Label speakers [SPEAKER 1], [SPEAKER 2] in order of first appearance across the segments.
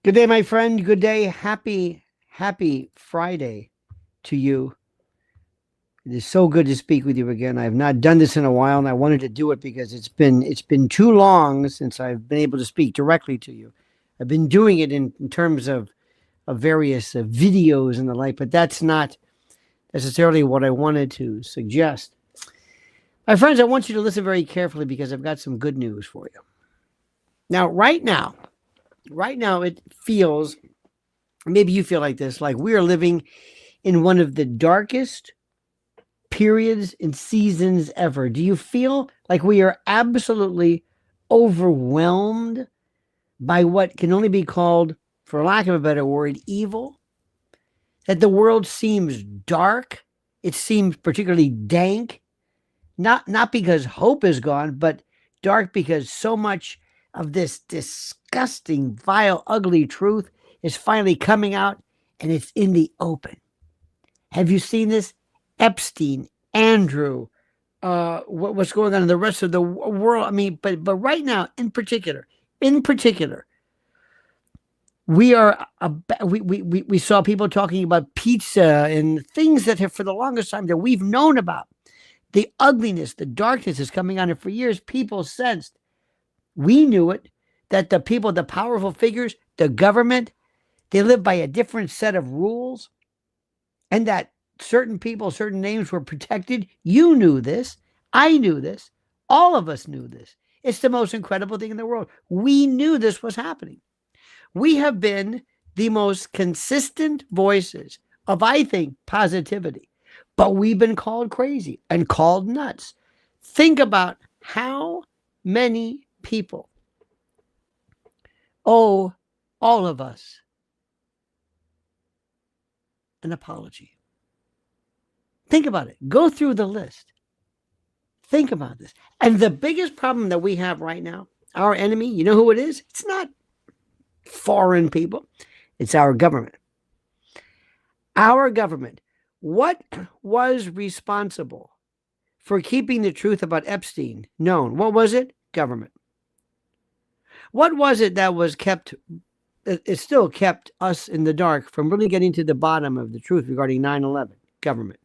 [SPEAKER 1] Good day, my friend. Good day. Happy Friday to you. It is so good to speak with you again. I have not done this in a while, and I wanted to do it because it's been too long since I've been able to speak directly to you. I've been doing it in terms of various videos and the like, but that's not necessarily what I wanted to suggest. My friends, I want you to listen very carefully because I've got some good news for you. Now, right now, it feels, maybe you feel like this, like we are living in one of the darkest periods and seasons ever. Do you feel like we are absolutely overwhelmed by what can only be called, for lack of a better word, evil? That the world seems dark, it seems particularly dank, not because hope is gone, but dark because so much of this disgusting, vile, ugly truth is finally coming out and it's in the open. Have you seen this? Epstein, Andrew, what's going on in the rest of the world? I mean, but right now, in particular, we are we saw people talking about pizza and things that have for the longest time that we've known about. The ugliness, the darkness is coming on, and for years people sensed, we knew it, that the people, the powerful figures, the government, they live by a different set of rules, and that certain people, certain names were protected. You knew this. I knew this. All of us knew this. It's the most incredible thing in the world. We knew this was happening. We have been the most consistent voices of, I think, positivity, but we've been called crazy and called nuts. Think about how many people owe all of us an apology. Think about it. Go through the list. Think about this. And the biggest problem that we have right now, our enemy, you know who it is? It's not foreign people, it's our government. Our government. What was responsible for keeping the truth about Epstein known? What was it? Government. What was it that was kept, it still kept us in the dark from really getting to the bottom of the truth regarding 9/11? Government.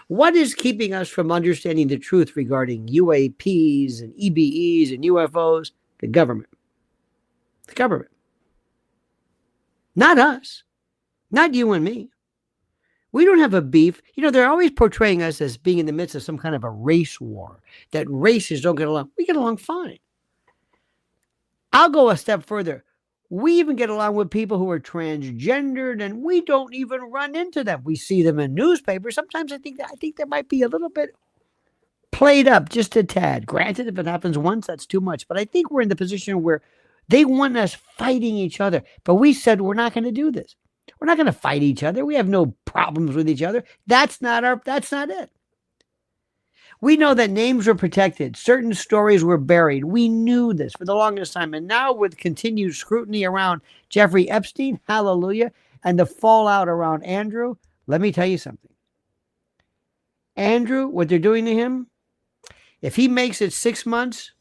[SPEAKER 1] What is keeping us from understanding the truth regarding UAPs and EBEs and UFOs? The government. The government. Not us. Not you and me. We don't have a beef. You know, they're always portraying us as being in the midst of some kind of a race war, that races don't get along. We get along fine. I'll go a step further. We even get along with people who are transgendered, and we don't even run into them. We see them in newspapers. Sometimes I think that might be a little bit played up, just a tad. Granted, if it happens once, that's too much. But I think we're in the position where they want us fighting each other. But we said we're not going to do this. We're not going to fight each other. We have no problems with each other. That's not it. We know that names were protected. Certain stories were buried. We knew this for the longest time. And now with continued scrutiny around Jeffrey Epstein, hallelujah, and the fallout around Andrew, let me tell you something. Andrew, what they're doing to him, if he makes it 6 months,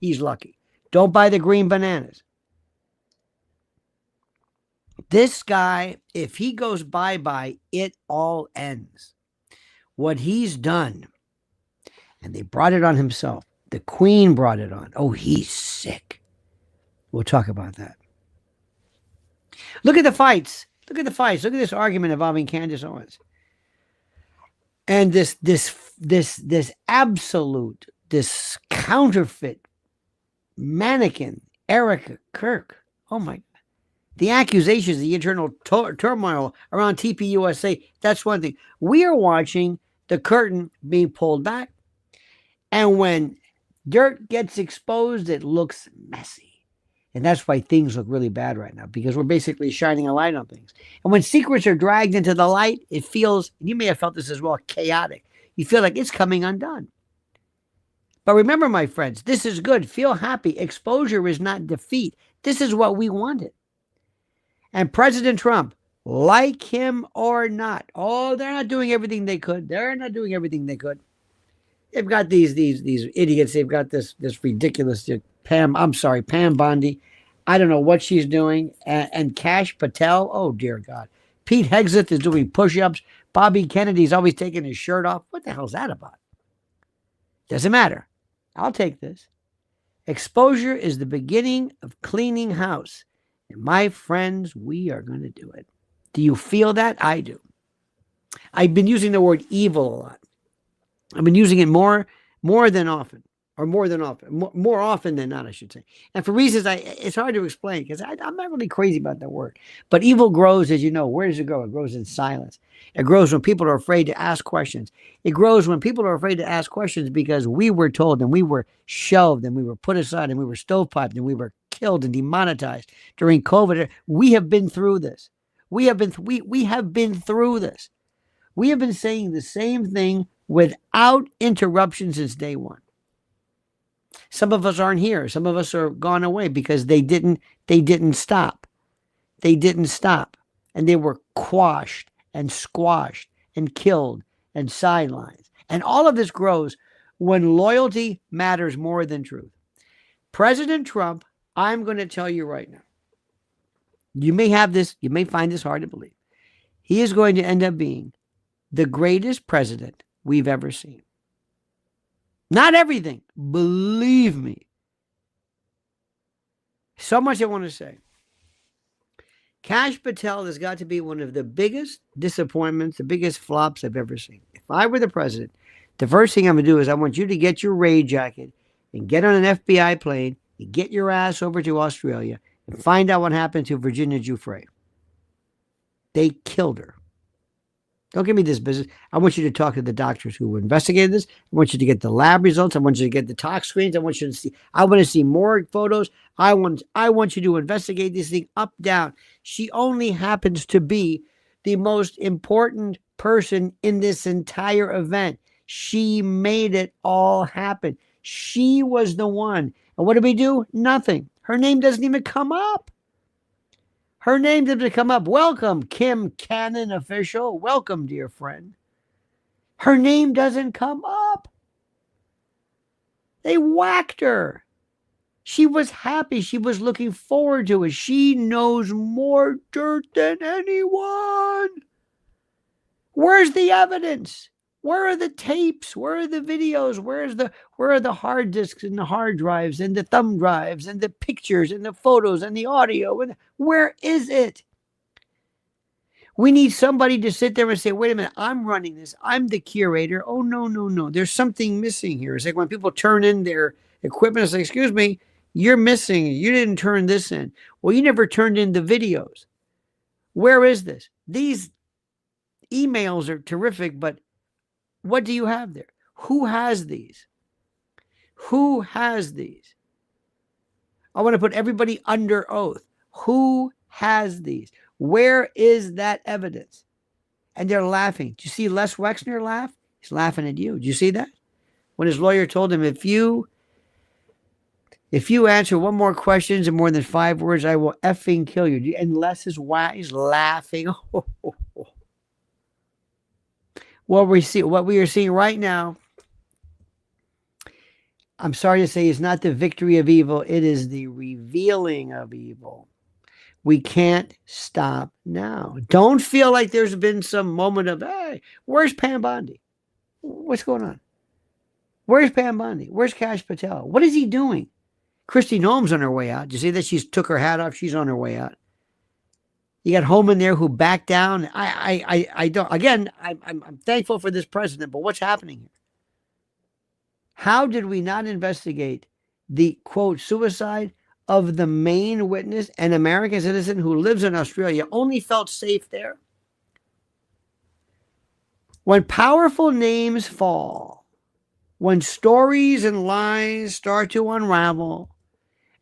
[SPEAKER 1] he's lucky. Don't buy the green bananas. This guy, if he goes bye-bye, it all ends. What he's done, and they brought it on himself. The Queen brought it on. Oh, he's sick. We'll talk about that. Look at the fights. Look at this argument involving Candace Owens. And this absolute, this counterfeit mannequin, Erica Kirk. Oh my God. The accusations, the internal turmoil around TPUSA, that's one thing. We are watching the curtain being pulled back. And when dirt gets exposed, it looks messy. And that's why things look really bad right now, because we're basically shining a light on things. And when secrets are dragged into the light, it feels, you may have felt this as well, chaotic. You feel like it's coming undone. But remember, my friends, this is good. Feel happy. Exposure is not defeat. This is what we wanted. And President Trump, like him or not, oh, they're not doing everything they could. They've got these idiots. They've got this ridiculous Pam Bondi. I don't know what she's doing. And Cash Patel, oh dear God. Pete Hegseth is doing push-ups. Bobby Kennedy's always taking his shirt off. What the hell's that about? Doesn't matter. I'll take this. Exposure is the beginning of cleaning house. And my friends, we are going to do it. Do you feel that? I do. I've been using the word evil a lot. I've been using it more than often. Or more than often, more often than not, I should say. And for reasons it's hard to explain because I'm not really crazy about that word. But evil grows, as you know. Where does it grow? It grows in silence. It grows when people are afraid to ask questions. It grows when people are afraid to ask questions because we were told and we were shelved and we were put aside and we were stovepiped and we were killed and demonetized during COVID. We have been through this. We have been through this. We have been saying the same thing without interruption since day one. Some of us aren't here. Some of us are gone away because they didn't stop. They didn't stop. And they were quashed and squashed and killed and sidelined. And all of this grows when loyalty matters more than truth. President Trump, I'm going to tell you right now, you may find this hard to believe. He is going to end up being the greatest president we've ever seen. Not everything, believe me. So much I want to say. Cash Patel has got to be one of the biggest disappointments, the biggest flops I've ever seen. If I were the president, the first thing I'm going to do is I want you to get your raid jacket and get on an FBI plane and get your ass over to Australia and find out what happened to Virginia Giuffre. They killed her. Don't give me this business. I want you to talk to the doctors who investigated this. I want you to get the lab results. I want you to get the tox screens. I want to see more photos. I want you to investigate this thing up, down. She only happens to be the most important person in this entire event. She made it all happen. She was the one. And what did we do? Nothing. Her name doesn't even come up. Her name didn't come up. Welcome, Kim Cannon official. Welcome, dear friend. Her name doesn't come up. They whacked her. She was happy. She was looking forward to it. She knows more dirt than anyone. Where's the evidence? Where are the tapes? Where are the videos? Where are the hard disks and the hard drives and the thumb drives and the pictures and the photos and the audio? And where is it? We need somebody to sit there and say, wait a minute, I'm running this. I'm the curator. Oh, no. There's something missing here. It's like when people turn in their equipment, it's like, excuse me, you're missing. You didn't turn this in. Well, you never turned in the videos. Where is this? These emails are terrific, but what do you have there? Who has these? Who has these? I want to put everybody under oath. Who has these? Where is that evidence? And they're laughing. Do you see Les Wexner laugh? He's laughing at you. Do you see that? When his lawyer told him, if you answer one more questions in more than 5 words, I will effing kill you. And Les is he's laughing. What we are seeing right now, I'm sorry to say, is not the victory of evil. It is the revealing of evil. We can't stop now. Don't feel like there's been some moment of, hey, where's Pam Bondi? What's going on? Where's Pam Bondi? Where's Cash Patel? What is he doing? Kristi Noem's on her way out. Do you see that? She's took her hat off. She's on her way out. You got Holman there who backed down. I don't. Again, I'm thankful for this president, but what's happening here? How did we not investigate the quote suicide of the main witness, an American citizen who lives in Australia, only felt safe there? When powerful names fall, when stories and lies start to unravel,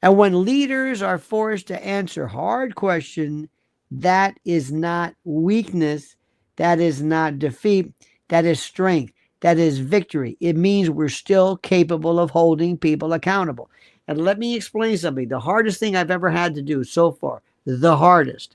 [SPEAKER 1] and when leaders are forced to answer hard questions, that is not weakness. That is not defeat. That is strength. That is victory. It means we're still capable of holding people accountable. And let me explain something. The hardest thing I've ever had to do so far, the hardest,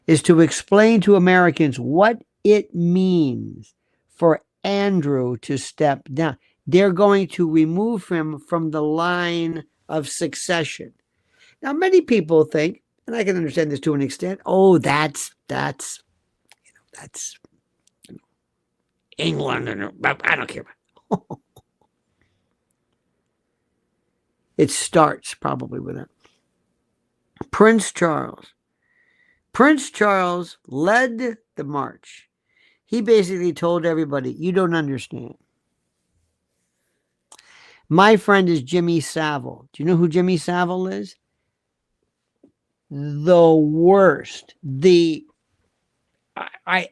[SPEAKER 1] is to explain to Americans what it means for Andrew to step down. They're going to remove him from the line of succession. Now, many people think, and I can understand this to an extent, oh, that's England, and I don't care. It starts probably with that. Prince Charles. Prince Charles led the march. He basically told everybody, you don't understand. My friend is Jimmy Savile. Do you know who Jimmy Savile is? The worst. I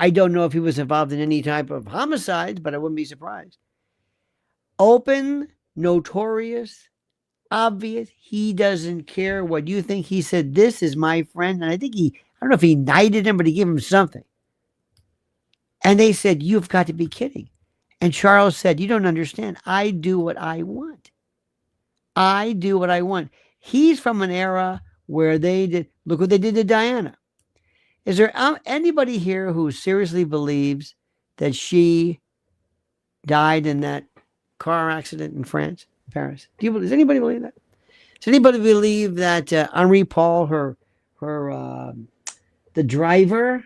[SPEAKER 1] don't know if he was involved in any type of homicides, but I wouldn't be surprised. Open, notorious, obvious. He doesn't care what you think. He said, this is my friend. And I don't know if he knighted him, but he gave him something. And they said, you've got to be kidding. And Charles said, you don't understand. I do what I want. I do what I want. He's from an era where they did, look what they did to Diana. Is there anybody here who seriously believes that she died in that car accident in France, Paris? Does anybody believe that? Does anybody believe that Henri Paul, the driver,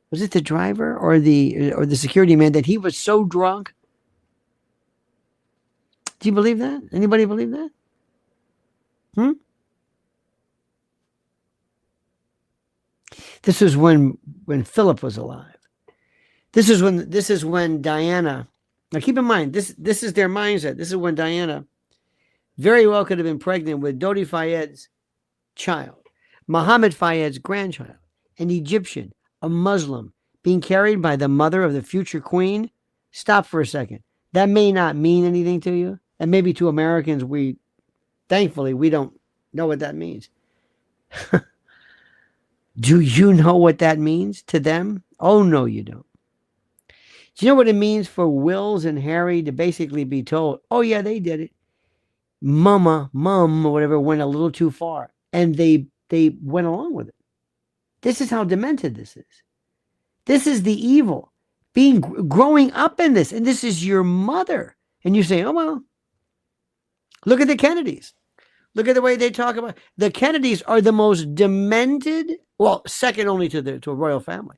[SPEAKER 1] was it the driver or the security man, that he was so drunk? Do you believe that? Anybody believe that? This is when Philip was alive. This is when Diana. Now keep in mind, this is their mindset. This is when Diana very well could have been pregnant with Dodi Fayed's child, Mohammed Fayed's grandchild, an Egyptian, a Muslim, being carried by the mother of the future queen. Stop for a second. That may not mean anything to you, and maybe to Americans, thankfully we don't know what that means. Do you know what that means to them? Oh, no, you don't. Do you know what it means for Wills and Harry to basically be told, oh, yeah, they did it. Mom, or whatever, went a little too far. And they went along with it. This is how demented this is. This is the evil. Growing up in this. And this is your mother. And you say, oh, well, look at the Kennedys. Look at the way they talk about the Kennedys are the most demented, well, second only to a royal family.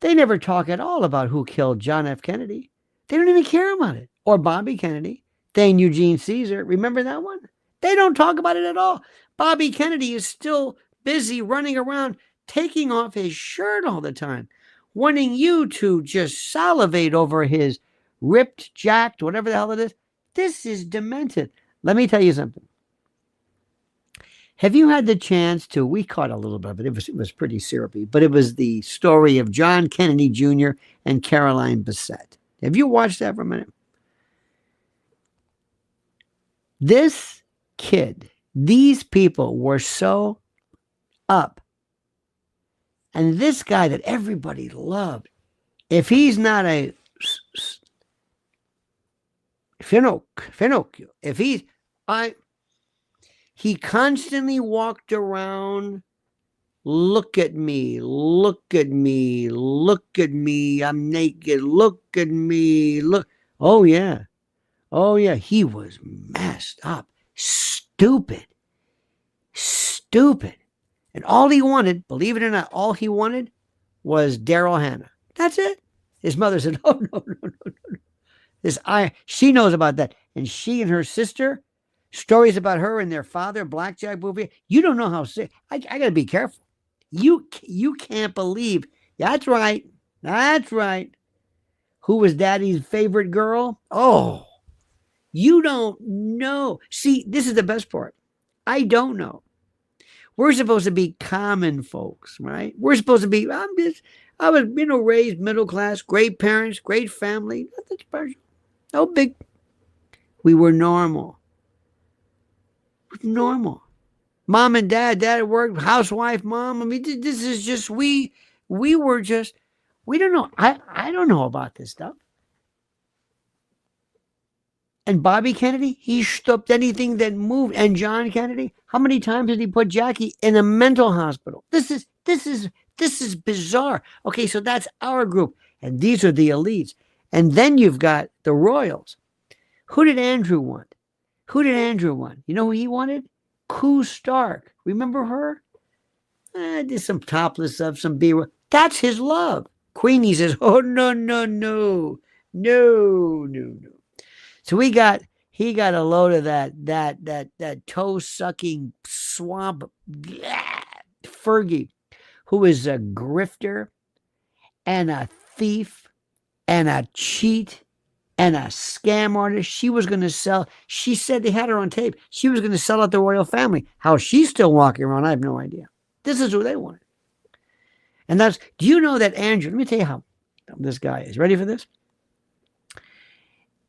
[SPEAKER 1] They never talk at all about who killed John F. Kennedy. They don't even care about it. Or Bobby Kennedy, then Eugene Caesar. Remember that one? They don't talk about it at all. Bobby Kennedy is still busy running around, taking off his shirt all the time, wanting you to just salivate over his ripped, jacked, whatever the hell it is. This is demented. Let me tell you something. Have you had the chance to, we caught a little bit of it. It was pretty syrupy, but it was the story of John Kennedy Jr. and Caroline Bessette. Have you watched that for a minute? This kid, these people were so up. And this guy that everybody loved, if he's not a Finocchio, if he constantly walked around, look at me, I'm naked, look at me, look. Oh, yeah. He was messed up, stupid. And all he wanted, believe it or not, all he wanted was Daryl Hannah. That's it. His mother said, oh, no. She knows about that. And she and her sister, stories about her and their father, Blackjack Bouvier. You don't know how sick. I got to be careful. You can't believe. That's right. Who was daddy's favorite girl? Oh, you don't know. See, this is the best part. I don't know. We're supposed to be common folks, right? We're supposed to be, I was, raised middle class, great parents, great family, nothing special. No big. We were normal. Mom and dad at work, housewife, mom. I mean, this is just, we were just, we don't know. I don't know about this stuff. And Bobby Kennedy, he stopped anything that moved. And John Kennedy, how many times did he put Jackie in a mental hospital? This is bizarre. Okay, so that's our group. And these are the elites. And then you've got the royals. Who did Andrew want? You know who he wanted? Koo Stark. Remember her? Did some topless stuff, some B. That's his love. Queenie says, "Oh no, no, no, no, no, no." So he got a load of that toe sucking swamp Fergie, who is a grifter and a thief and a cheat and a scam artist. She was going to sell. She said they had her on tape. She was going to sell out the royal family. How she's still walking around, I have no idea. This is who they wanted. And that's, do you know that Andrew, let me tell you how this guy is. Ready for this?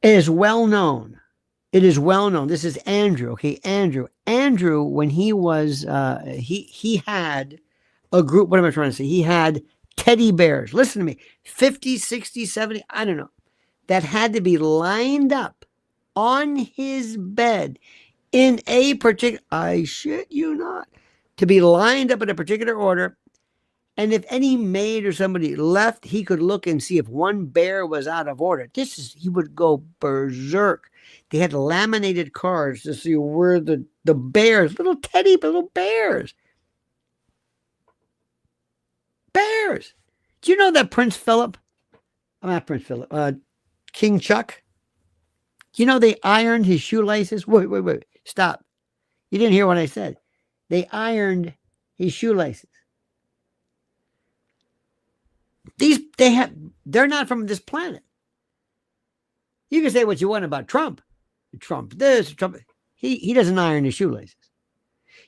[SPEAKER 1] It is well known. It is well known. This is Andrew. Okay, Andrew. Andrew, when he was, he had a group. What am I trying to say? He had teddy bears. Listen to me. 50, 60, 70, I don't know. That had to be lined up on his bed in a particular, I shit you not, to be lined up in a particular order. And if any maid or somebody left, he could look and see if one bear was out of order. He would go berserk. They had laminated cards to see where the bears, little bears. Bears. Do you know that Prince Philip? I'm not Prince Philip. King Chuck. Do you know they ironed his shoelaces? Wait. Stop. You didn't hear what I said. They ironed his shoelaces. They're not from this planet. You can say what you want about Trump. Trump this, Trump. He doesn't iron his shoelaces.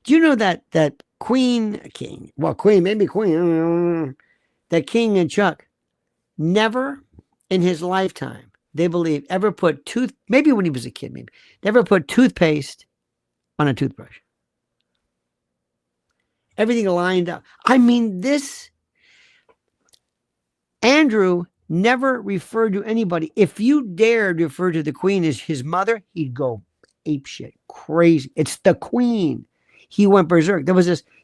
[SPEAKER 1] Do you know that Queen, that King and Chuck never in his lifetime, they believe, ever put maybe when he was a kid, never put toothpaste on a toothbrush. Everything lined up. I mean, Andrew never referred to anybody. If you dared refer to the Queen as his mother, he'd go apeshit, crazy. It's the Queen. He went berserk.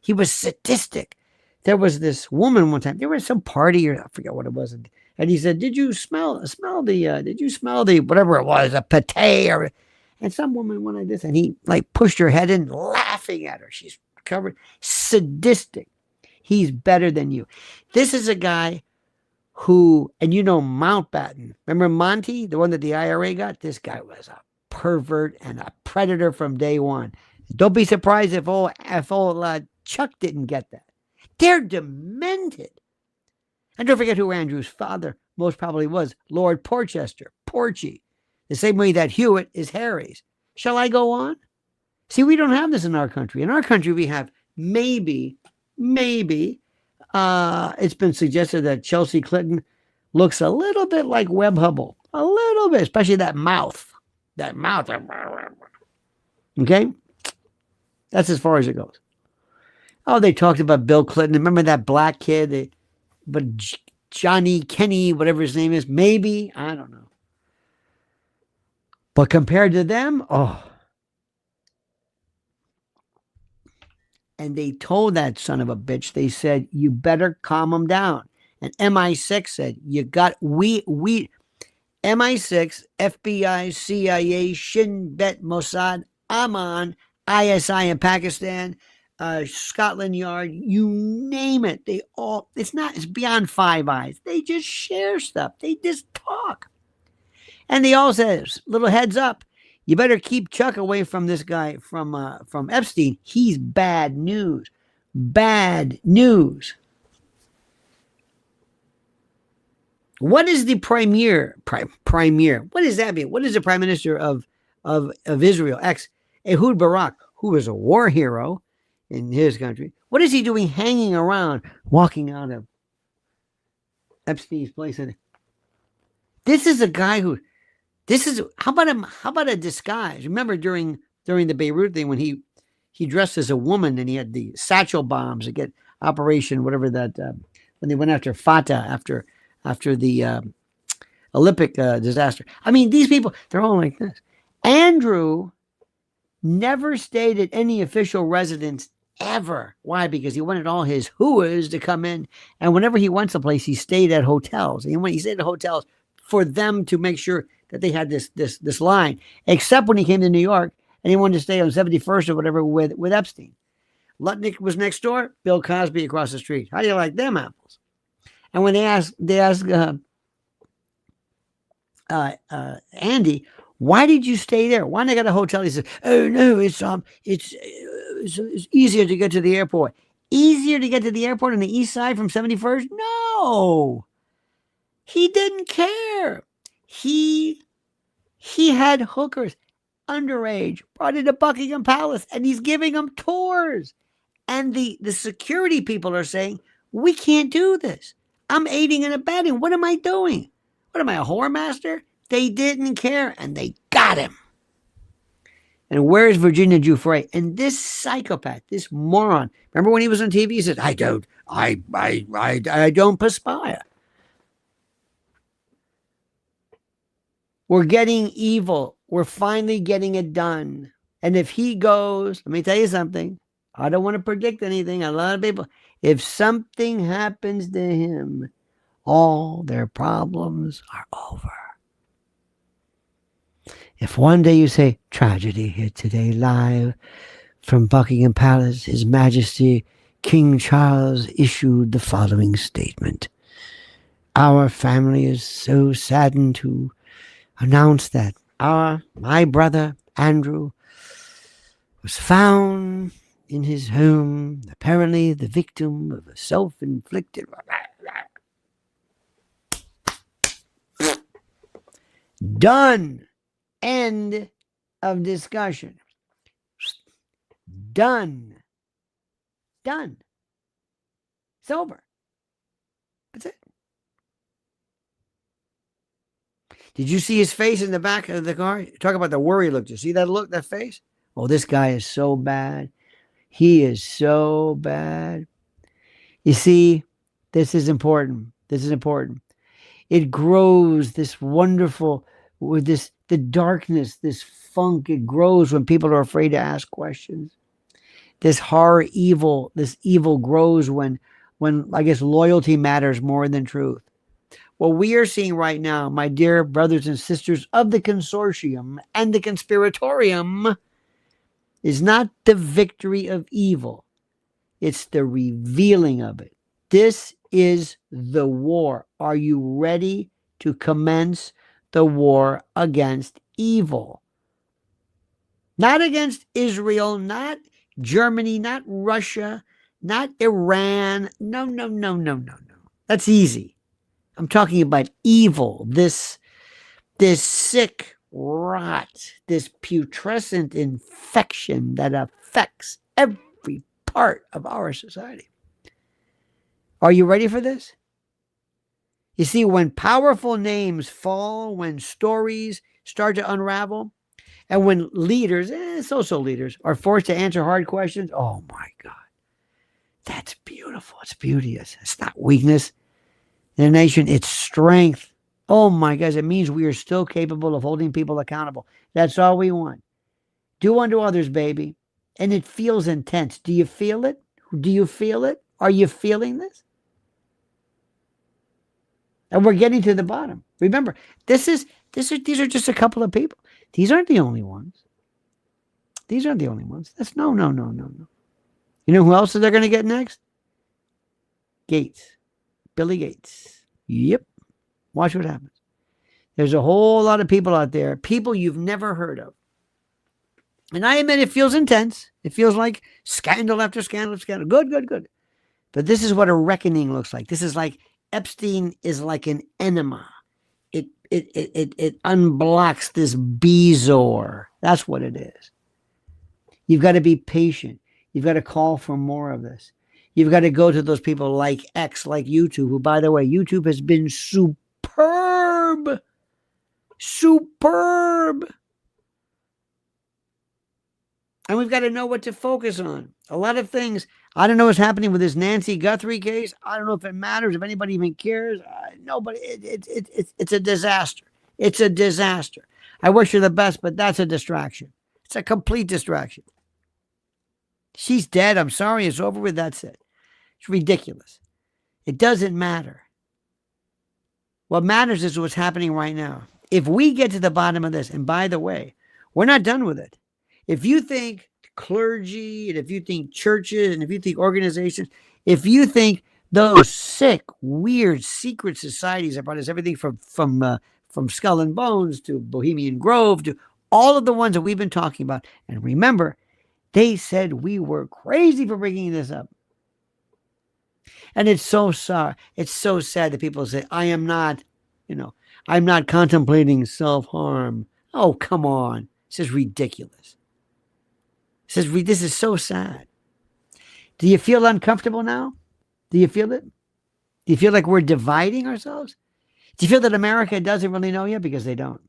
[SPEAKER 1] He was sadistic. There was this woman one time. There was some party, or I forget what it was, and he said, "Did you smell the whatever it was, a pate?" And some woman went like this, and he like pushed her head in, laughing at her. She's covered. Sadistic. He's better than you. This is a guy who, and you know Mountbatten. Remember Monty, the one that the IRA got? This guy was a pervert and a predator from day one. Don't be surprised if old Chuck didn't get that. They're demented. And don't forget who Andrew's father most probably was. Lord Porchester, Porchy. The same way that Hewitt is Harry's. Shall I go on? See, we don't have this in our country. In our country, we have maybe, it's been suggested that Chelsea Clinton looks a little bit like Webb Hubble. A little bit, especially that mouth. Okay? That's as far as it goes. Oh, they talked about Bill Clinton. Remember that black kid? But Johnny Kenny, whatever his name is, maybe. I don't know. But compared to them, and they told that son of a bitch, they said, you better calm him down. And MI6 said, MI6, FBI, CIA, Shin Bet, Mossad, Amman, ISI in Pakistan, Scotland Yard, you name it. It's beyond Five Eyes. They just share stuff. They just talk. And they all says, little heads up, you better keep Chuck away from this guy from Epstein. He's bad news. Bad news. What is the premier? What does that mean? What is the prime minister of Israel? Ehud Barak, who was a war hero in his country. What is he doing hanging around, walking out of Epstein's place? And this is a guy who, how about a disguise? Remember during the Beirut thing when he dressed as a woman and he had the satchel bombs to get Operation whatever that, when they went after Fatah after the Olympic disaster. I mean, these people, they're all like this. Andrew never stayed at any official residence ever. Why? Because he wanted all his hooers to come in, and whenever he went someplace, he stayed at hotels. And when he stayed at hotels, for them to make sure that they had this line. Except when he came to New York, and he wanted to stay on 71st or whatever with Epstein. Lutnick was next door, Bill Cosby across the street. How do you like them apples? And when they asked Andy, why did you stay there? Why did I got a hotel? He said, "Oh no, it's easier to get to the airport. Easier to get to the airport on the east side from 71st? No, he didn't care. He had hookers, underage, brought into Buckingham Palace, and he's giving them tours. And the security people are saying, we can't do this. I'm aiding and abetting. What am I doing? What am I, a whore master? They didn't care, and they got him. And where's Virginia Giuffre? And this psychopath, this moron, remember when he was on TV, he said, I don't perspire. We're getting evil. We're finally getting it done. And if he goes, let me tell you something. I don't want to predict anything. A lot of people, if something happens to him, all their problems are over. If one day you say, tragedy here today, live from Buckingham Palace, His Majesty King Charles issued the following statement. Our family is so saddened to announce that my brother, Andrew, was found in his home, apparently the victim of a self-inflicted... Done. End of discussion. Done. Done. It's over. That's it. Did you see his face in the back of the car? Talk about the worry look. Did you see that look, that face? Oh, this guy is so bad. He is so bad. You see, this is important. This is important. It grows, this wonderful, with this, the darkness, this funk, it grows when people are afraid to ask questions. This horror, evil, this evil grows when I guess loyalty matters more than truth. What we are seeing right now, my dear brothers and sisters of the consortium and the conspiratorium, is not the victory of evil. It's the revealing of it. This is the war. Are you ready to commence the war against evil? Not against Israel, not Germany, not Russia, not Iran. No. That's easy. I'm talking about evil, this sick rot, this putrescent infection that affects every part of our society. Are you ready for this? You see, when powerful names fall, when stories start to unravel, and when leaders, social leaders, are forced to answer hard questions, oh my God, that's beautiful. It's beauteous. It's not weakness. In a nation, it's strength. Oh my God, it means we are still capable of holding people accountable. That's all we want. Do unto others, baby. And it feels intense. Do you feel it? Do you feel it? Are you feeling this? And we're getting to the bottom. Remember, these are just a couple of people. These aren't the only ones. These aren't the only ones. That's no. You know who else they're going to get next? Gates. Billy Gates. Yep. Watch what happens. There's a whole lot of people out there, people you've never heard of. And I admit it feels intense. It feels like scandal after scandal after scandal. Good. But this is what a reckoning looks like. This is like Epstein is like an enema. It unblocks this bezoar. That's what it is. You've got to be patient. You've got to call for more of this. You've got to go to those people like X, like YouTube, who, by the way, YouTube has been superb. And we've got to know what to focus on. A lot of things. I don't know what's happening with this Nancy Guthrie case. I don't know if it matters, if anybody even cares. Nobody. It's a disaster. It's a disaster. I wish her the best, but that's a distraction. It's a complete distraction. She's dead. I'm sorry. It's over with. That's it. It's ridiculous. It doesn't matter. What matters is what's happening right now. If we get to the bottom of this, and by the way, we're not done with it. If you think clergy, and if you think churches, and if you think organizations, if you think those sick, weird, secret societies that brought us everything from Skull and Bones to Bohemian Grove to all of the ones that we've been talking about, and remember, they said we were crazy for bringing this up. And it's so sad. It's so sad that people say, I am not, I'm not contemplating self-harm. Oh, come on. This is ridiculous. This is so sad. Do you feel uncomfortable now? Do you feel it? Do you feel like we're dividing ourselves? Do you feel that America doesn't really know yet? Because they don't.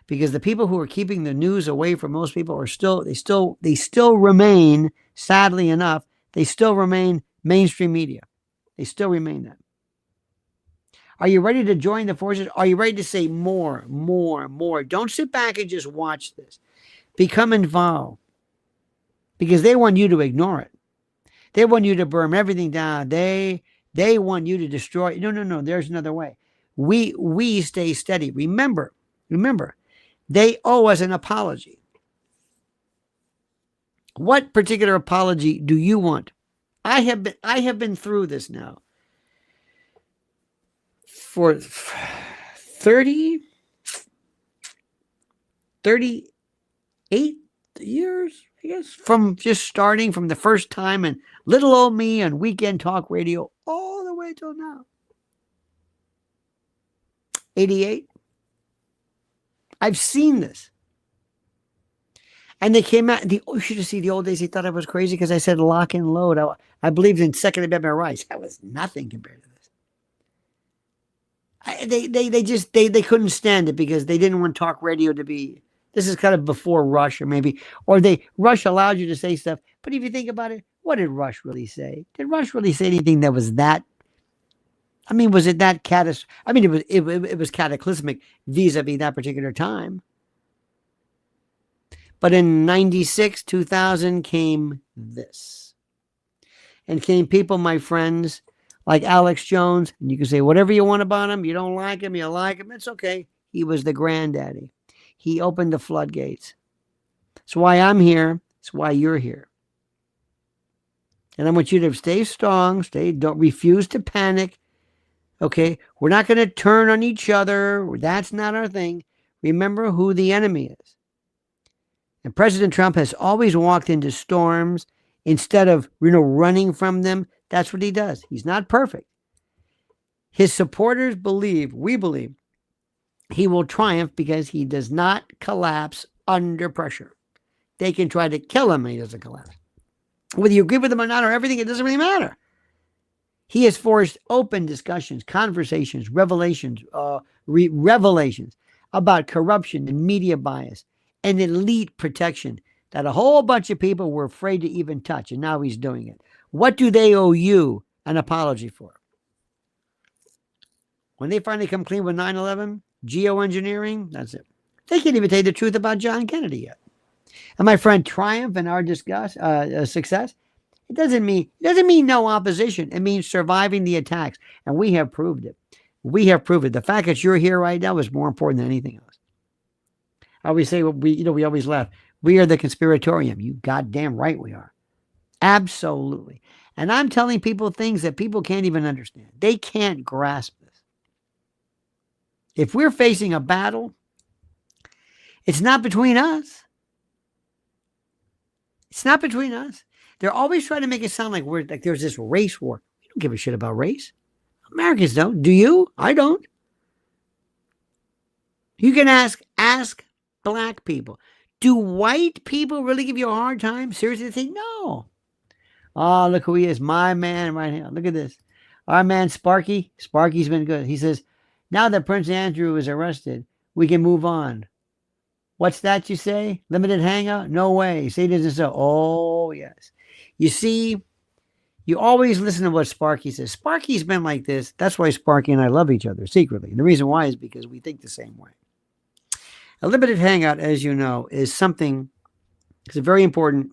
[SPEAKER 1] Because the people who are keeping the news away from most people are they still remain, sadly enough, they still remain mainstream media. They still remain that. Are you ready to join the forces? Are you ready to say more, more, more? Don't sit back and just watch this. Become involved. Because they want you to ignore it. They want you to burn everything down. They want you to destroy. No. There's another way. We stay steady. Remember, they owe us an apology. What particular apology do you want? I have been through this now for 38 years, I guess, from just starting from the first time and little old me on weekend talk radio all the way till now. 88. I've seen this. And they came out, you should have seen the old days. They thought I was crazy because I said lock and load. I believed in Second Amendment rights. That was nothing compared to this. They couldn't stand it because they didn't want talk radio to be, this is kind of before Rush or Rush allowed you to say stuff. But if you think about it, what did Rush really say? Did Rush really say anything that was that? I mean, was it that it was cataclysmic vis-a-vis that particular time. But in 96, 2000 came this. And came people, my friends, like Alex Jones. And you can say whatever you want about him. You don't like him, you like him. It's okay. He was the granddaddy. He opened the floodgates. That's why I'm here. That's why you're here. And I want you to stay strong. Don't refuse to panic. Okay? We're not going to turn on each other. That's not our thing. Remember who the enemy is. And President Trump has always walked into storms instead of, running from them. That's what he does. He's not perfect. His supporters we believe, he will triumph because he does not collapse under pressure. They can try to kill him and he doesn't collapse. Whether you agree with him or not or everything, it doesn't really matter. He has forced open discussions, conversations, revelations about corruption and media bias and elite protection that a whole bunch of people were afraid to even touch, and now he's doing it. What do they owe you an apology for? When they finally come clean with 9/11, geoengineering, that's it. They can't even tell you the truth about John Kennedy yet. And my friend, triumph in our success, it doesn't mean no opposition. It means surviving the attacks, and we have proved it. We have proved it. The fact that you're here right now is more important than anything else. I always say, we always laugh. We are the conspiratorium. You goddamn right we are. Absolutely. And I'm telling people things that people can't even understand. They can't grasp this. If we're facing a battle, it's not between us. It's not between us. They're always trying to make it sound like there's this race war. We don't give a shit about race. Americans don't. Do you? I don't. You can ask black people. Do white people really give you a hard time? Seriously, they think no. Oh, look who he is. My man right here. Look at this. Our man Sparky. Sparky's been good. He says, now that Prince Andrew is arrested, we can move on. What's that you say? Limited hangout? No way. Say this and so. Oh, yes. You see, you always listen to what Sparky says. Sparky's been like this. That's why Sparky and I love each other secretly. And the reason why is because we think the same way. A limited hangout, as you know, is something, it's a very important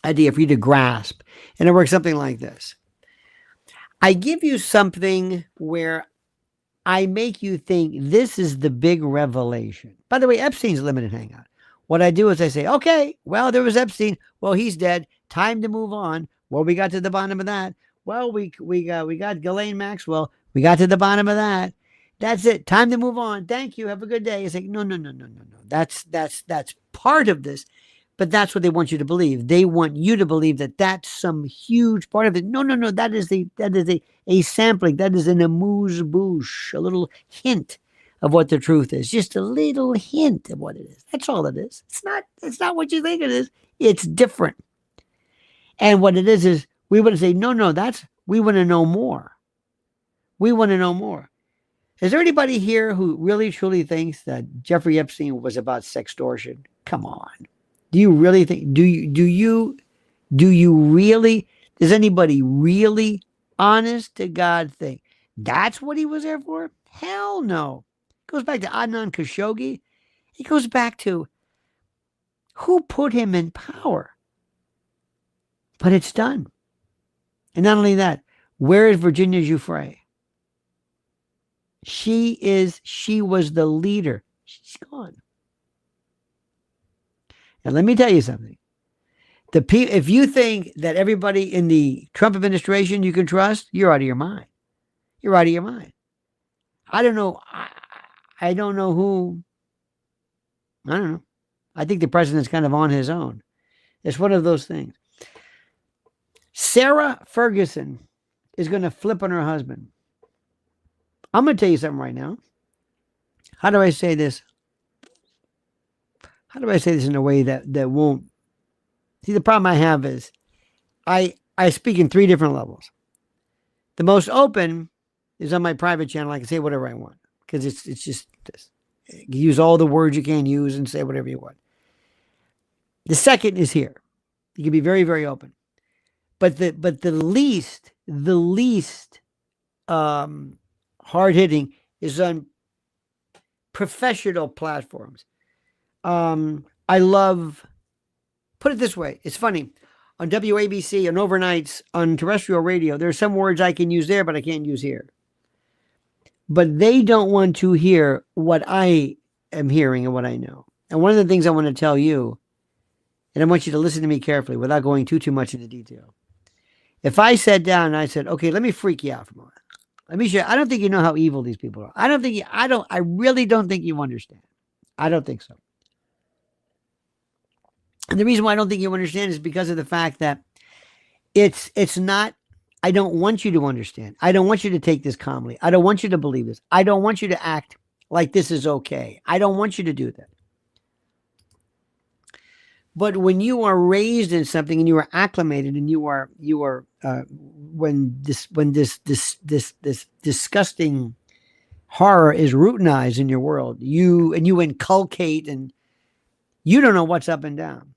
[SPEAKER 1] idea for you to grasp. And it works something like this. I give you something where I make you think this is the big revelation. By the way, Epstein's limited hangout. What I do is I say, okay, well, there was Epstein. Well, he's dead. Time to move on. Well, we got to the bottom of that. Well, we got Ghislaine Maxwell. We got to the bottom of that. That's it. Time to move on. Thank you. Have a good day. It's like, no, no, no, no, no, no. That's part of this, but that's what they want you to believe. They want you to believe that that's some huge part of it. No, no, no. That is a sampling. That is an amuse bouche, a little hint of what the truth is. Just a little hint of what it is. That's all it is. It's not what you think it is. It's different. And what it is we want to say, no, no, we want to know more. We want to know more. Is there anybody here who really truly thinks that Jeffrey Epstein was about sextortion? Come on. Do you really think, do you really, does anybody really honest to God think that's what he was there for? Hell no. It goes back to Adnan Khashoggi. It goes back to who put him in power. But it's done. And not only that, where is Virginia Giuffre? She was the leader. She's gone. And let me tell you something. If you think that everybody in the Trump administration you can trust, you're out of your mind. You're out of your mind. I don't know. I don't know who. I don't know. I think the president's kind of on his own. It's one of those things. Sarah Ferguson is going to flip on her husband. I'm going to tell you something right now. How do I say this? How do I say this in a way that won't? See, the problem I have is I speak in 3 different levels. The most open is on my private channel. I can say whatever I want because it's just this. You use all the words you can use and say whatever you want. The second is here. You can be very, very open. But the least hard hitting is on professional platforms. I love, put it this way, it's funny. On WABC, on overnights, on terrestrial radio, there are some words I can use there, but I can't use here. But they don't want to hear what I am hearing and what I know. And one of the things I want to tell you, and I want you to listen to me carefully without going too much into detail. If I sat down and I said, okay, let me freak you out for a moment. Let me show you. I don't think you know how evil these people are. I really don't think you understand. I don't think so. And the reason why I don't think you understand is because of the fact that it's not, I don't want you to understand. I don't want you to take this calmly. I don't want you to believe this. I don't want you to act like this is okay. I don't want you to do that. But when you are raised in something and you are acclimated and when this disgusting horror is routinized in your world, you inculcate and you don't know what's up and down.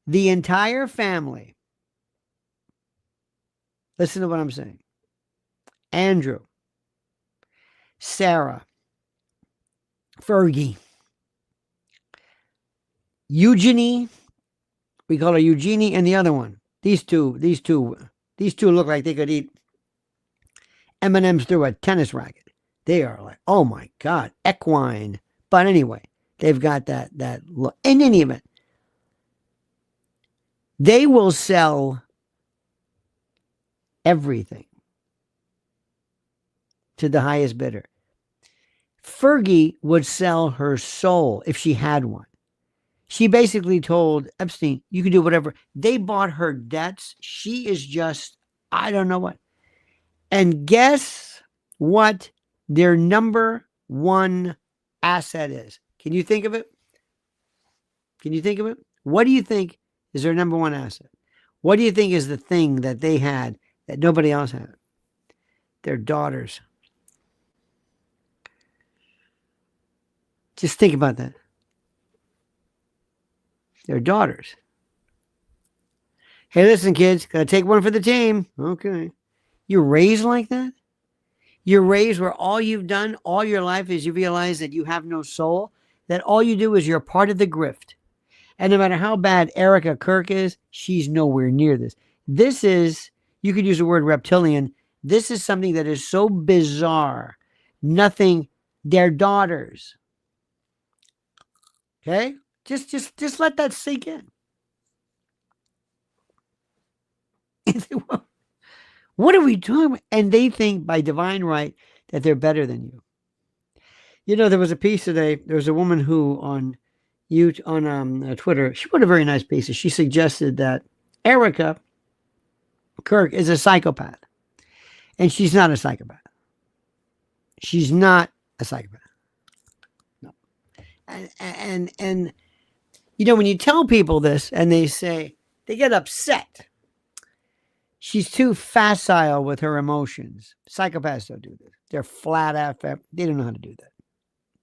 [SPEAKER 1] The entire family, listen to what I'm saying. Andrew, Sarah, Fergie, Eugenie, we call her Eugenie, and the other one. These two look like they could eat M&Ms through a tennis racket. They are like, oh my God, equine. But anyway, they've got that look. In any event, they will sell everything to the highest bidder. Fergie would sell her soul if she had one. She basically told Epstein, you can do whatever. They bought her debts. She is just, I don't know what. And guess what their number one asset is? Can you think of it? Can you think of it? What do you think is their number one asset? What do you think is the thing that they had that nobody else had? Their daughters. Just think about that. Their daughters. Hey, listen, kids, gotta take one for the team. Okay. You're raised like that? You're raised where all you've done all your life is you realize that you have no soul, that all you do is you're part of the grift. And no matter how bad Erica Kirk is, she's nowhere near this. This is, you could use the word reptilian. This is something that is so bizarre. Nothing, their daughters. Okay? Just let that sink in. What are we doing? And they think by divine right that they're better than you. You know, there was a piece today. There was a woman who on Twitter, she wrote a very nice piece. She suggested that Erica Kirk is a psychopath, and she's not a psychopath. She's not a psychopath. No. And you know, when you tell people this and they say they get upset, she's too facile with her emotions. Psychopaths don't do this. They're flat out. They don't know how to do that.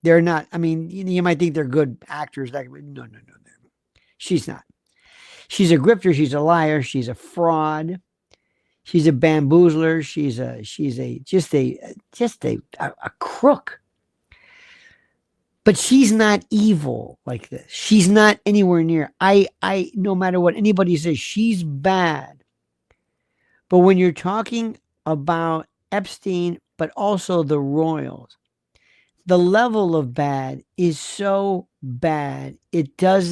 [SPEAKER 1] They're not. I mean, you might think they're good actors. No. She's not. She's a grifter. She's a liar. She's a fraud. She's a bamboozler. She's just a crook. But she's not evil like this. She's not anywhere near. No matter what anybody says, she's bad. But when you're talking about Epstein, but also the royals, the level of bad is so bad. It does,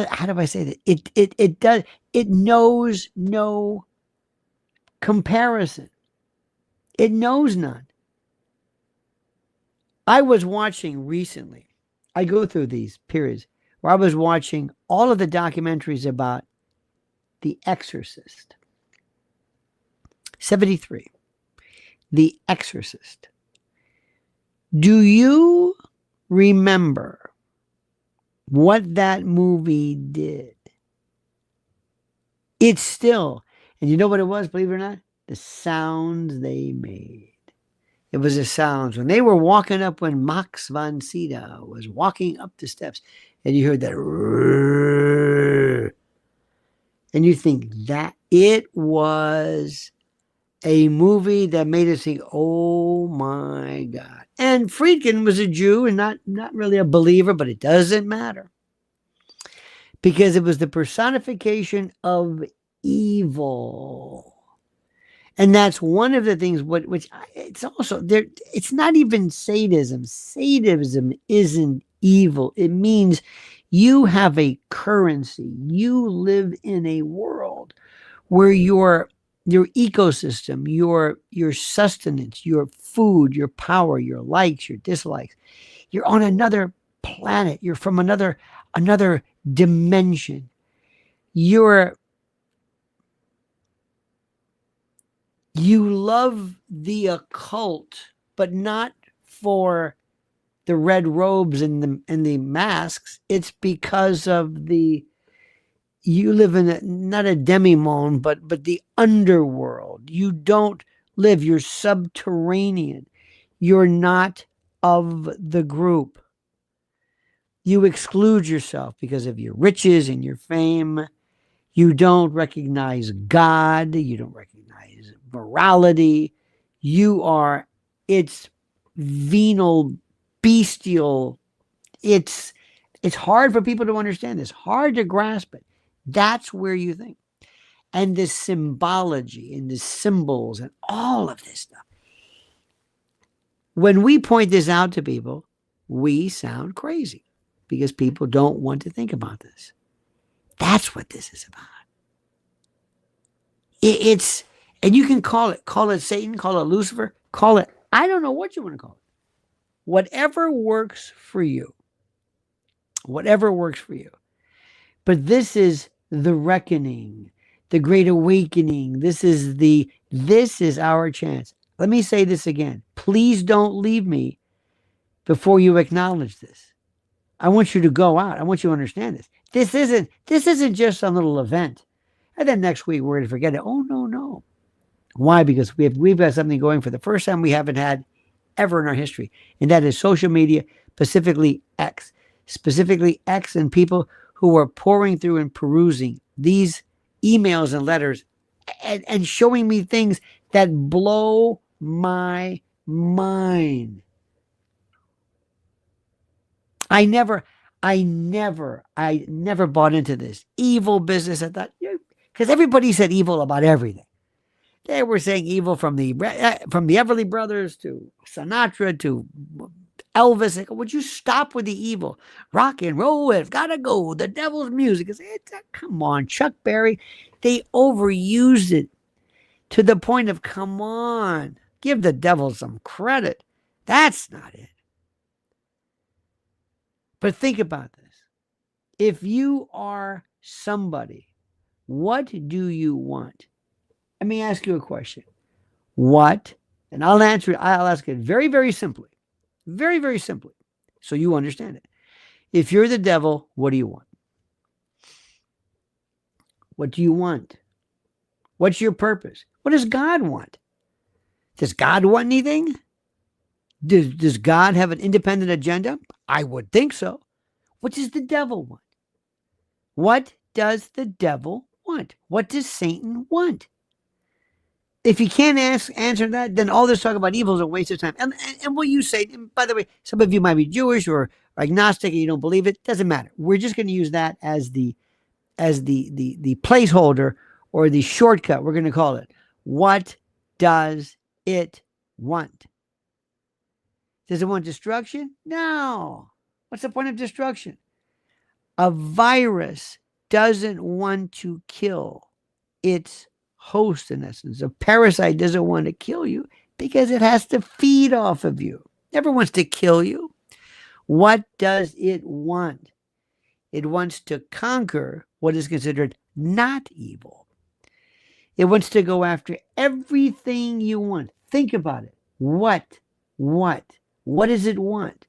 [SPEAKER 1] how do I say that? It knows no comparison. It knows none. I was watching recently, I go through these periods where I was watching all of the documentaries about The Exorcist. 73. The Exorcist. Do you remember what that movie did? It's still, and you know what it was, believe it or not? The sounds they made. It was the sounds when they were walking up, when Max von Sydow was walking up the steps, and you heard that, and you think that it was a movie that made us think, oh my God. And Friedkin was a Jew and not really a believer, but it doesn't matter. Because it was the personification of evil. And that's one of the things which it's also there. It's not even sadism. Sadism isn't evil. It means you have a currency. You live in a world where your ecosystem, your sustenance, your food, your power, your likes, your dislikes, you're on another planet. You're from another dimension. You love the occult, but not for the red robes and the masks. It's because of you live in not a demi-monde, but the underworld. You don't live. You're subterranean. You're not of the group. You exclude yourself because of your riches and your fame. You don't recognize God. You don't recognize morality. It's venal, bestial. It's hard for people to understand this, hard to grasp it. That's where you think. And this symbology and the symbols and all of this stuff. When we point this out to people, we sound crazy because people don't want to think about this. That's what this is about. And you can call it Satan, call it Lucifer, call it, I don't know what you want to call it. Whatever works for you. Whatever works for you. But this is the reckoning, the great awakening. This is our chance. Let me say this again. Please don't leave me before you acknowledge this. I want you to go out. I want you to understand this. This isn't just some little event. And then next week we're going to forget it. Oh, no. Why? Because we've got something going for the first time we haven't had ever in our history. And that is social media, specifically X. Specifically X and people who are pouring through and perusing these emails and letters and showing me things that blow my mind. I never bought into this evil business. I thought, because everybody said evil about everything. They were saying evil from the Everly Brothers to Sinatra to Elvis, like, would you stop with the evil? Rock and roll, it's gotta go. The devil's music. Come on, Chuck Berry. They overused it to the point of, come on, give the devil some credit. That's not it. But think about this. If you are somebody, what do you want? Let me ask you a question. What? And I'll ask it very, very simply. Very, very simply. So you understand it. If you're the devil, what do you want? What do you want? What's your purpose? What does God want? Does God want anything? Does God have an independent agenda? I would think so. What does the devil want? What does the devil want? What does Satan want? If you can't answer that, then all this talk about evil is a waste of time. And what you say, and by the way, some of you might be Jewish or agnostic and you don't believe it, doesn't matter. We're just going to use that as the placeholder or the shortcut. We're going to call it. What does it want? Does it want destruction? No. What's the point of destruction? A virus doesn't want to kill its host, in essence. A parasite doesn't want to kill you because it has to feed off of you. Never wants to kill you. What does it want? It wants to conquer what is considered not evil. It wants to go after everything you want. Think about it. What does it want?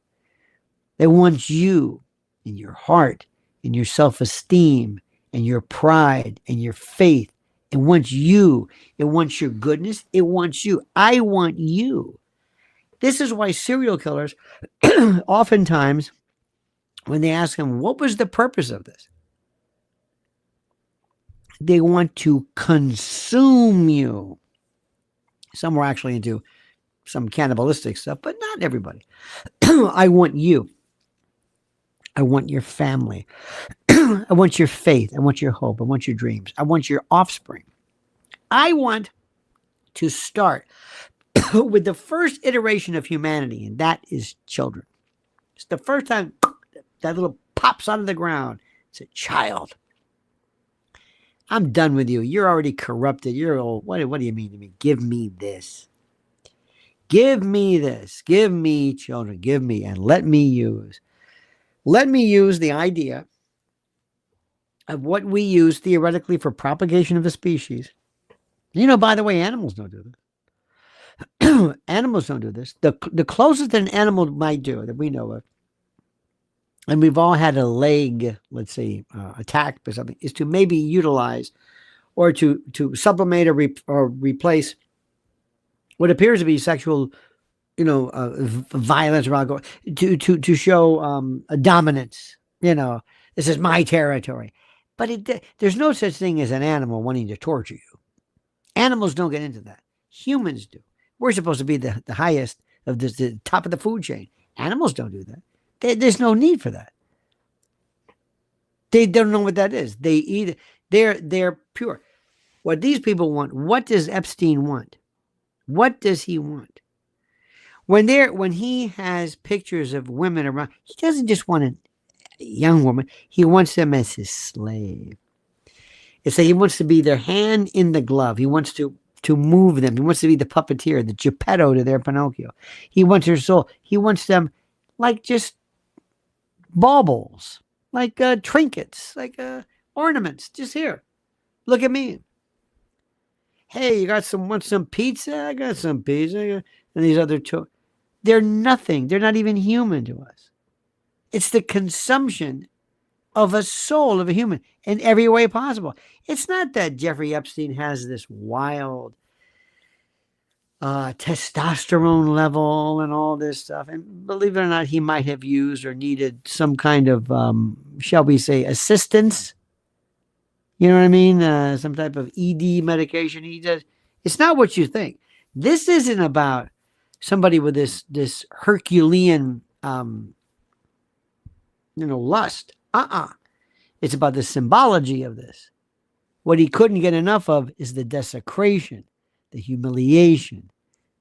[SPEAKER 1] It wants you and your heart and your self-esteem and your pride and your faith. It wants you. It wants your goodness. It wants you. I want you. This is why serial killers, oftentimes, when they ask them, what was the purpose of this? They want to consume you. Some are actually into some cannibalistic stuff, but not everybody. I want you. I want your family. I want your faith. I want your hope. I want your dreams. I want your offspring. I want to start with the first iteration of humanity, and that is children. It's the first time that little pops out of the ground. It's a child. I'm done with you. You're already corrupted. You're old. What do you mean to me? Give me this. Give me this. Give me children. Give me, and let me use. Let me use the idea of what we use theoretically for propagation of a species. You know, by the way, animals don't do this. Animals don't do this. The closest an animal might do that we know of, and we've all had a leg, let's say, attacked by something, is to maybe utilize or to sublimate or replace what appears to be sexual, violence around to show a dominance. This is my territory. But there's no such thing as an animal wanting to torture you. Animals don't get into that. Humans do. We're supposed to be the highest of the top of the food chain. Animals don't do that. There's no need for that. They don't know what that is. They eat. They're pure. What these people want. What does Epstein want? What does he want? When he has pictures of women around, he doesn't just want a young woman. He wants them as his slave. It's like he wants to be their hand in the glove. He wants to move them. He wants to be the puppeteer, the Geppetto to their Pinocchio. He wants their soul. He wants them like just baubles, like trinkets, like ornaments. Just here. Look at me. Hey, you want some pizza? I got some pizza. And these other two, they're nothing. They're not even human to us. It's the consumption of a soul of a human in every way possible. It's not that Jeffrey Epstein has this wild testosterone level and all this stuff. And believe it or not, he might have used or needed some kind of, shall we say, assistance. You know what I mean? Some type of ED medication he does. It's not what you think. This isn't about somebody with this Herculean, lust. It's about the symbology of this. What he couldn't get enough of is the desecration, the humiliation,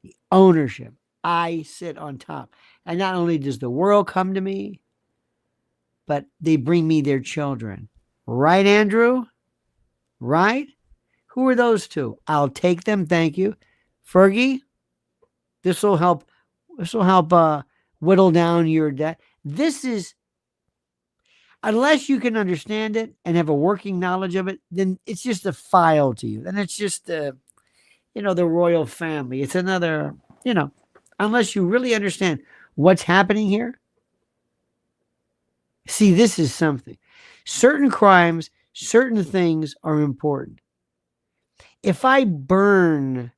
[SPEAKER 1] the ownership, I sit on top. And not only does the world come to me, but they bring me their children. Right, Andrew? Right? Who are those two? I'll take them, thank you. Fergie, this will help. This will help whittle down your debt. This is, unless you can understand it and have a working knowledge of it, then it's just a file to you. Then it's just the royal family. It's another, unless you really understand what's happening here. See, this is something. Certain crimes, certain things are important. If I burn,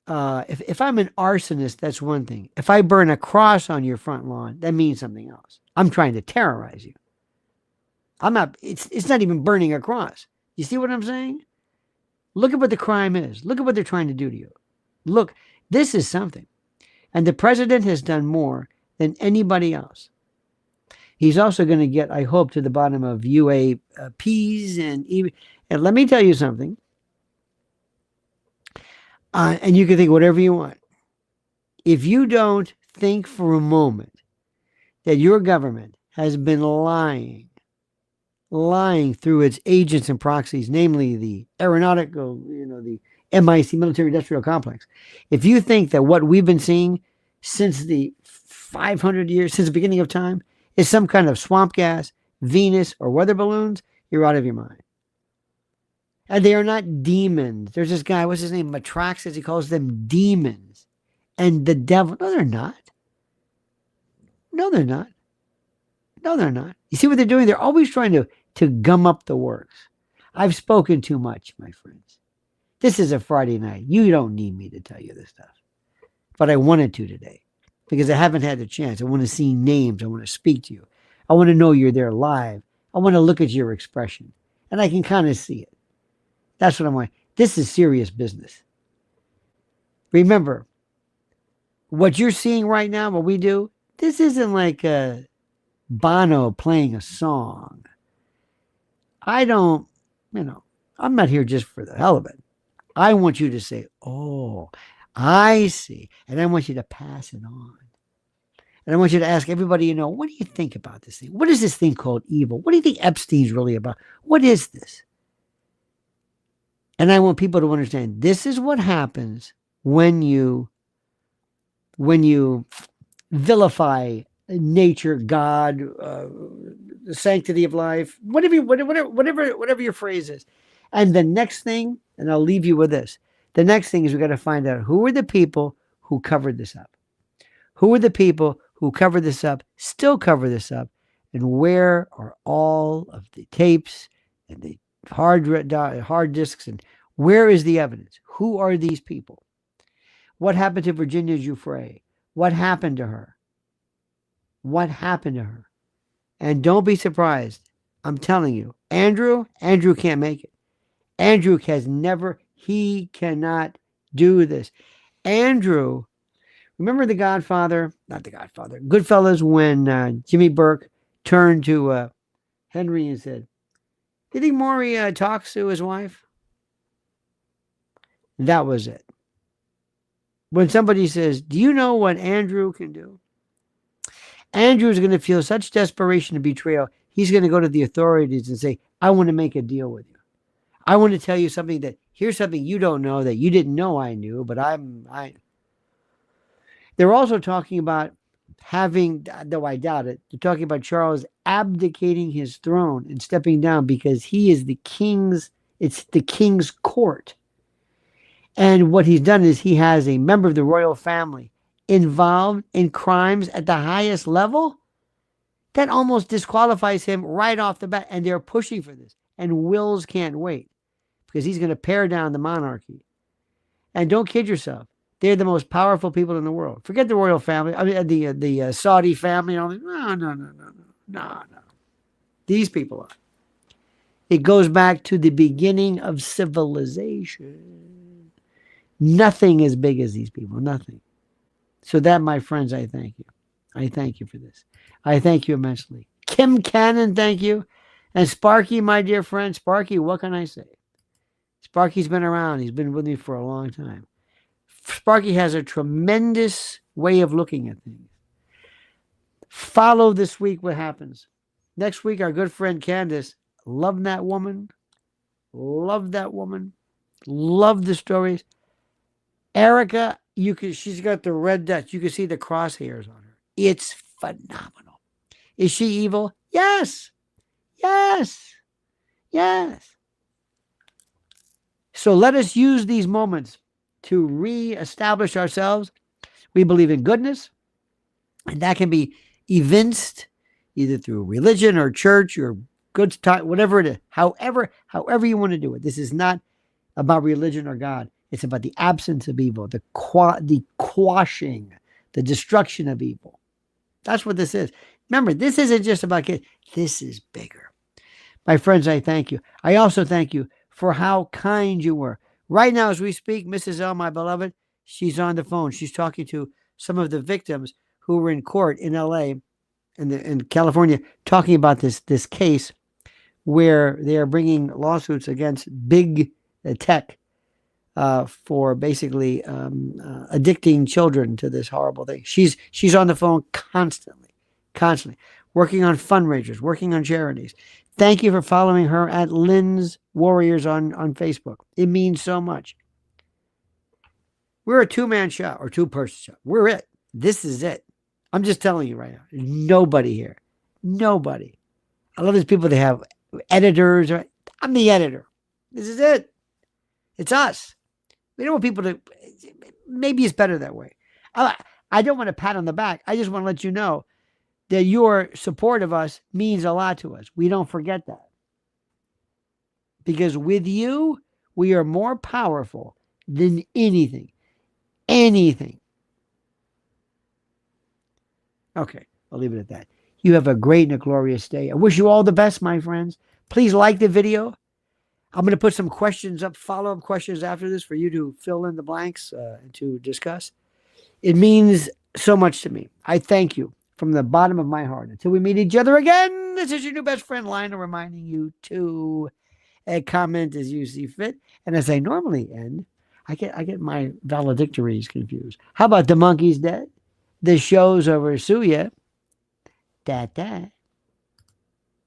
[SPEAKER 1] if I'm an arsonist, that's one thing. If I burn a cross on your front lawn, that means something else. I'm trying to terrorize you. I'm not, it's not even burning a cross. You see what I'm saying? Look at what the crime is. Look at what they're trying to do to you. Look, this is something. And the president has done more than anybody else. He's also going to get, I hope, to the bottom of UAPs and let me tell you something. And you can think whatever you want. If you don't think for a moment that your government has been lying through its agents and proxies, namely the aeronautical, the MIC, military industrial complex. If you think that what we've been seeing since the 500 years, since the beginning of time, is some kind of swamp gas, Venus, or weather balloons, you're out of your mind. And they are not demons. There's this guy, what's his name? Matraxis, he calls them demons. And the devil. No, they're not. No, they're not. No, they're not. You see what they're doing? They're always trying to gum up the works. I've spoken too much, my friends. This is a Friday night. You don't need me to tell you this stuff. But I wanted to today because I haven't had the chance. I want to see names. I want to speak to you. I want to know you're there live. I want to look at your expression. And I can kind of see it. That's what I want. This is serious business. Remember, what you're seeing right now, what we do, this isn't like Bono playing a song. I don't, I'm not here just for the hell of it. I want you to say, oh, I see. And I want you to pass it on. And I want you to ask everybody what do you think about this thing? What is this thing called evil? What do you think Epstein's really about? What is this? And I want people to understand this is what happens when you vilify nature, God, the sanctity of life, whatever your phrase is. And the next thing, and I'll leave you with this. The next thing is we got to find out who are the people who covered this up. Who are the people who covered this up, still cover this up, and where are all of the tapes and the hard disks, and where is the evidence? Who are these people? What happened to Virginia Giuffre? What happened to her? What happened to her? And don't be surprised. I'm telling you, Andrew can't make it. Andrew he cannot do this. Andrew, remember The Godfather? Not The Godfather. Goodfellas, when Jimmy Burke turned to Henry and said, do you think Maury talks to his wife? That was it. When somebody says, do you know what Andrew can do? Andrew is going to feel such desperation and betrayal. He's going to go to the authorities and say, I want to make a deal with you. I want to tell you something here's something you don't know that you didn't know I knew, but They're also talking about having, though I doubt it, they're talking about Charles abdicating his throne and stepping down because he is it's the king's court. And what he's done is he has a member of the royal family involved in crimes at the highest level. That almost disqualifies him right off the bat. And they're pushing for this. And Wills can't wait because he's going to pare down the monarchy. And don't kid yourself. They're the most powerful people in the world. Forget the royal family. I mean, the Saudi family. And all that. No. These people are. It goes back to the beginning of civilization. Nothing as big as these people. Nothing. So that, my friends, I thank you. I thank you for this. I thank you immensely. Kim Cannon, thank you. And Sparky, my dear friend. Sparky, what can I say? Sparky's been around. He's been with me for a long time. Sparky has a tremendous way of looking at things. Follow this week what happens. Next week, our good friend Candace, love that woman. Love that woman. Love the stories. Erica, she's got the red dots. You can see the crosshairs on her. It's phenomenal. Is she evil? Yes. Yes. Yes. So let us use these moments to reestablish ourselves. We believe in goodness, and that can be evinced either through religion or church or good time, whatever it is, however you want to do it. This is not about religion or God. It's about the absence of evil, the quashing, the destruction of evil. That's what this is. Remember, this isn't just about kids. This is bigger. My friends, I thank you. I also thank you for how kind you were. Right now, as we speak, Mrs. L, my beloved, she's on the phone. She's talking to some of the victims who were in court in LA and in California, talking about this case where they are bringing lawsuits against big tech for basically addicting children to this horrible thing. She's on the phone constantly, working on fundraisers, working on charities. Thank you for following her at Lynn's Warriors on Facebook. It means so much. We're a two-man show or two-person show. We're it. This is it. I'm just telling you right now. There's nobody here. Nobody. I love these people. They have editors. I'm the editor. This is it. It's us. We don't want people to, maybe it's better that way. I don't want a pat on the back. I just want to let you know that your support of us means a lot to us. We don't forget that. Because with you, we are more powerful than anything. Anything. Okay, I'll leave it at that. You have a great and a glorious day. I wish you all the best, my friends. Please like the video. I'm going to put some questions up, follow-up questions after this for you to fill in the blanks and to discuss. It means so much to me. I thank you from the bottom of my heart. Until we meet each other again, this is your new best friend, Lionel, reminding you to comment as you see fit. And as I normally end, I get my valedictories confused. How about the monkey's dead? The show's over. Suya. Da-da.